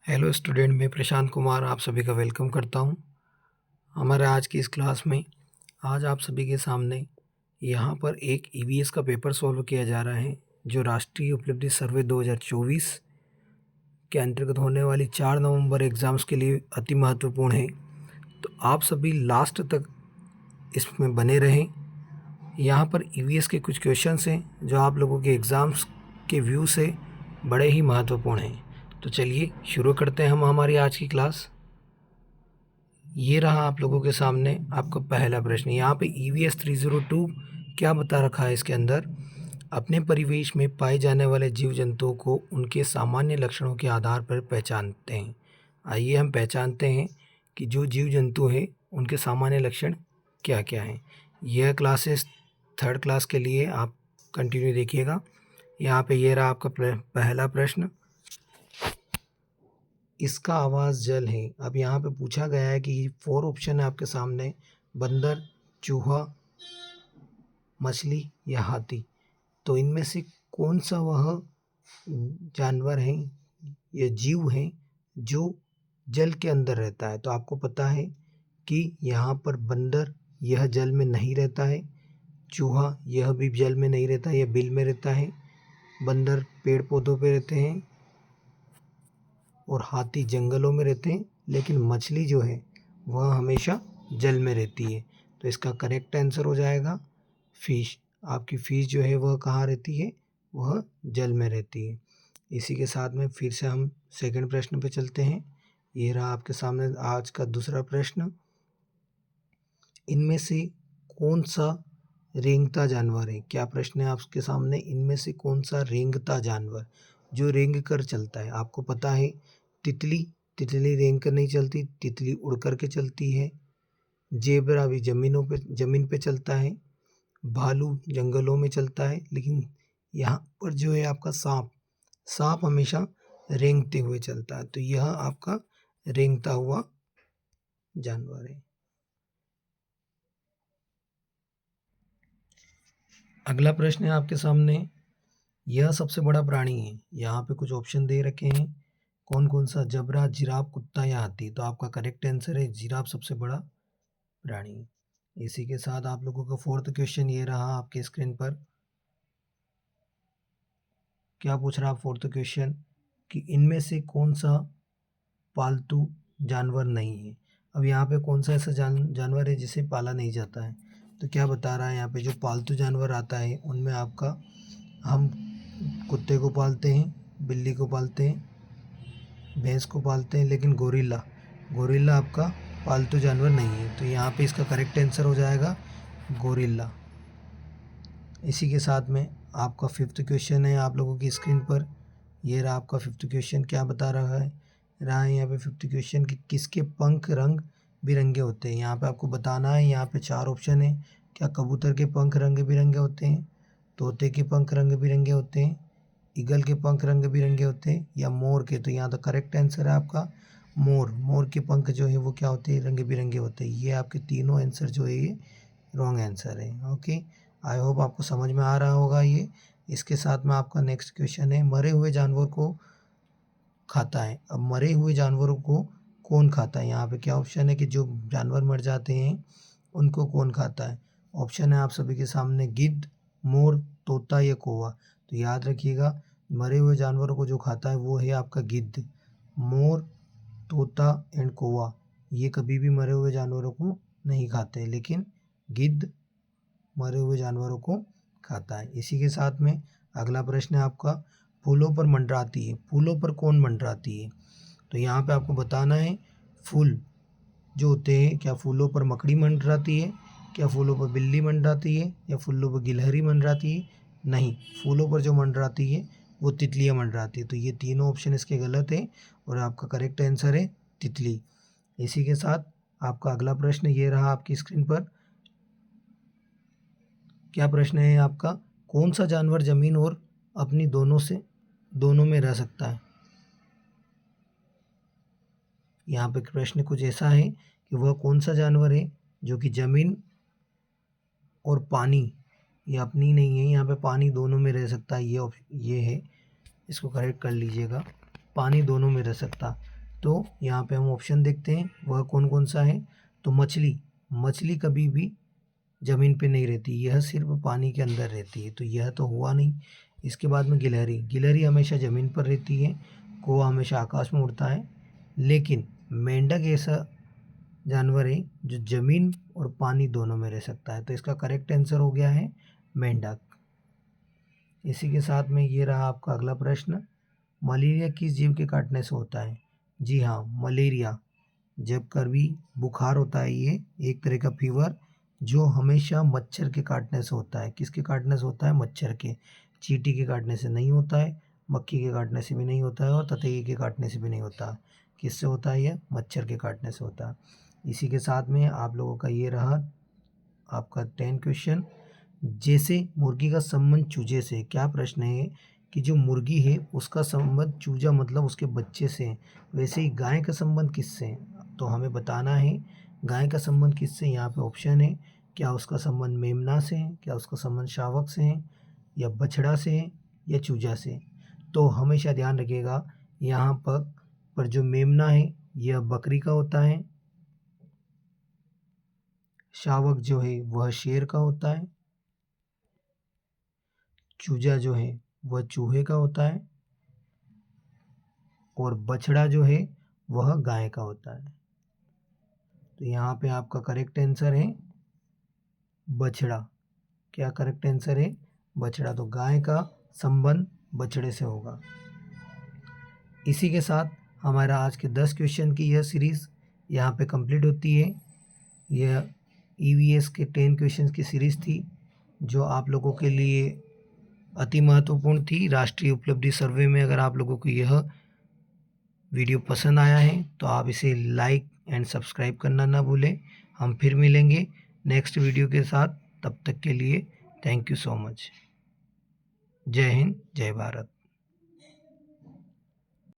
Hello student, मैं प्रशांत कुमार आप सभी का वेलकम करता हूं। हमारे आज की इस क्लास में आज आप सभी के सामने यहां पर एक ईवीएस का पेपर सॉल्व किया जा रहा है, जो राष्ट्रीय उपलब्धि सर्वे 2024 के अंतर्गत होने वाली 4 नवंबर एग्ज़ाम्स के लिए अति महत्वपूर्ण है। तो आप सभी लास्ट तक इसमें बने रहें। यहाँ पर ईवीएस के कुछ क्वेश्चंस हैं जो आप लोगों के एग्ज़ाम्स के व्यू से बड़े ही महत्वपूर्ण हैं। तो चलिए शुरू करते हैं हम हमारी आज की क्लास। ये रहा आप लोगों के सामने आपका पहला प्रश्न। यहाँ पे EVS 302 क्या बता रखा है इसके अंदर। अपने परिवेश में पाए जाने वाले जीव जंतुओं को उनके सामान्य लक्षणों के आधार पर पहचानते हैं। आइए हम पहचानते हैं कि जो जीव जंतु हैं उनके सामान्य लक्षण क्या क्या हैं। यह क्लासेस 3rd क्लास के लिए आप कंटिन्यू देखिएगा। यहाँ पे ये रहा आपका पहला प्रश्न। इसका आवाज़ जल है। अब यहाँ पे पूछा गया है कि 4 ऑप्शन है आपके सामने, बंदर, चूहा, मछली या हाथी। तो इनमें से कौन सा वह जानवर है या जीव है जो जल के अंदर रहता है। तो आपको पता है कि यहाँ पर बंदर यह जल में नहीं रहता है, चूहा यह भी जल में नहीं रहता है, यह बिल में रहता है, बंदर पेड़ पौधों पे रहते हैं और हाथी जंगलों में रहते हैं, लेकिन मछली जो है वह हमेशा जल में रहती है। तो इसका करेक्ट आंसर हो जाएगा फिश। आपकी फिश जो है वह कहाँ रहती है, वह जल में रहती है। इसी के साथ में फिर से हम सेकंड प्रश्न पे चलते हैं। ये रहा आपके सामने आज का दूसरा प्रश्न। इनमें से कौन सा रेंगता जानवर है। क्या प्रश्न है आपके सामने, इनमें से कौन सा रेंगता जानवर जो रेंग कर चलता है। आपको पता है तितली रेंग कर नहीं चलती, तितली उड़ कर के चलती है। जेबरा भी ज़मीन पे चलता है, भालू जंगलों में चलता है, लेकिन यहाँ पर जो है आपका सांप हमेशा रेंगते हुए चलता है। तो यह आपका रेंगता हुआ जानवर है। अगला प्रश्न है आपके सामने। यह सबसे बड़ा प्राणी है। यहाँ पे कुछ ऑप्शन दे रखे हैं, कौन कौन सा, जबरा, जिराफ, कुत्ता या हाथी। तो आपका करेक्ट आंसर है जिराफ सबसे बड़ा प्राणी। इसी के साथ आप लोगों का 4th क्वेश्चन ये रहा आपके स्क्रीन पर। क्या पूछ रहा 4th क्वेश्चन कि इनमें से कौन सा पालतू जानवर नहीं है। अब यहाँ पे कौन सा ऐसा जानवर है जिसे पाला नहीं जाता है। तो क्या बता रहा है यहाँ पे, जो पालतू जानवर आता है उनमें आपका हम कुत्ते को पालते हैं, बिल्ली को पालते हैं, भैंस को पालते हैं, लेकिन गोरिल्ला आपका पालतू जानवर नहीं है। तो यहाँ पे इसका करेक्ट आंसर हो जाएगा गोरिल्ला। इसी के साथ में आपका 5th क्वेश्चन है आप लोगों की स्क्रीन पर। ये रहा आपका 5th क्वेश्चन। क्या बता रहा है यहाँ पे 5th क्वेश्चन कि किसके पंख रंग बिरंगे होते हैं। यहाँ पे आपको बताना है। यहाँ पे 4 ऑप्शन है। क्या कबूतर के पंख रंग बिरंगे होते हैं, तोते के पंख रंग बिरंगे होते हैं, ईगल के पंख रंग बिरंगे होते हैं, या मोर के। तो यहाँ तो करेक्ट आंसर है आपका मोर के पंख जो है वो क्या होते हैं, रंग बिरंगे होते हैं। ये आपके तीनों आंसर जो है ये रॉन्ग आंसर है। ओके, आई होप आपको समझ में आ रहा होगा ये। इसके साथ में आपका नेक्स्ट क्वेश्चन है, मरे हुए जानवर को खाता है। अब मरे हुए जानवरों को कौन खाता है। यहाँ पे क्या ऑप्शन है कि जो जानवर मर जाते हैं उनको कौन खाता है। ऑप्शन है आप सभी के सामने, गिद्ध, मोर, तोता या कौवा। तो याद रखिएगा, मरे हुए जानवरों को जो खाता है वो है आपका गिद्ध। मोर, तोता एंड कौवा ये कभी भी मरे हुए जानवरों को नहीं खाते, लेकिन गिद्ध मरे हुए जानवरों को खाता है। इसी के साथ में अगला प्रश्न है आपका, फूलों पर मंडराती है। फूलों पर कौन मंडराती है। तो यहाँ पे आपको बताना है, फूल जो होते हैं, क्या फूलों पर मकड़ी मंडराती है, क्या फूलों पर बिल्ली मंडराती है, या फूलों पर गिलहरी मंडराती है। नहीं, फूलों पर जो मंडराती है वो तितलियाँ मंडराती है। तो ये तीनों ऑप्शन इसके गलत है और आपका करेक्ट आंसर है तितली। इसी के साथ आपका अगला प्रश्न ये रहा आपकी स्क्रीन पर। क्या प्रश्न है आपका, कौन सा जानवर जमीन और अपनी दोनों में रह सकता है। यहाँ पे प्रश्न कुछ ऐसा है कि वह कौन सा जानवर है जो कि जमीन और पानी, ये अपनी नहीं है, यहाँ पे पानी दोनों में रह सकता है। ये है, इसको करेक्ट कर लीजिएगा, पानी दोनों में रह सकता। तो यहाँ पे हम ऑप्शन देखते हैं वह कौन कौन सा है। तो मछली कभी भी ज़मीन पे नहीं रहती, यह सिर्फ पानी के अंदर रहती है, तो यह तो हुआ नहीं। इसके बाद में गिलहरी हमेशा ज़मीन पर रहती है, कौवा हमेशा आकाश में उड़ता है। लेकिन मेंढक ऐसा जानवर है जो ज़मीन और पानी दोनों में रह सकता है। तो इसका करेक्ट आंसर हो गया है मेंढक। इसी के साथ में ये रहा आपका अगला प्रश्न, मलेरिया किस जीव के काटने से होता है? जी हाँ, मलेरिया जब कभी बुखार होता है, ये एक तरह का फीवर जो हमेशा मच्छर के काटने से होता है। किसके काटने से होता है? मच्छर के। चींटी के काटने से नहीं होता है, मक्खी के काटने से भी नहीं होता है, और ततैया के काटने से भी नहीं होता। किससे होता है? यह मच्छर के काटने से होता है। इसी के साथ में आप लोगों का ये रहा आपका 10 क्वेश्चन। जैसे मुर्गी का संबंध चूजे से, क्या प्रश्न है कि जो मुर्गी है उसका संबंध चूजा मतलब उसके बच्चे से है, वैसे ही गाय का संबंध किससे है? तो हमें बताना है गाय का संबंध किससे। यहाँ पे ऑप्शन है, क्या उसका संबंध मेमना से है, क्या उसका संबंध शावक से है, या बछड़ा से है, या चूजा से। तो हमेशा ध्यान रखिएगा यहाँ पर जो मेमना है यह बकरी का होता है, शावक जो है वह शेर का होता है, चूजा जो है वह चूहे का होता है, और बछड़ा जो है वह गाय का होता है। तो यहाँ पे आपका करेक्ट आंसर है बछड़ा। क्या करेक्ट आंसर है? बछड़ा। तो गाय का संबंध बछड़े से होगा। इसी के साथ हमारा आज के 10 क्वेश्चन की यह सीरीज़ यहाँ पे कंप्लीट होती है। यह ईवीएस के 10 क्वेश्चंस की सीरीज़ थी जो आप लोगों के लिए अति महत्वपूर्ण थी। राष्ट्रीय उपलब्धि सर्वे में अगर आप लोगों को यह वीडियो पसंद आया है तो आप इसे लाइक एंड सब्सक्राइब करना ना भूलें। हम फिर मिलेंगे नेक्स्ट वीडियो के साथ, तब तक के लिए थैंक यू सो मच। जय हिंद, जय भारत।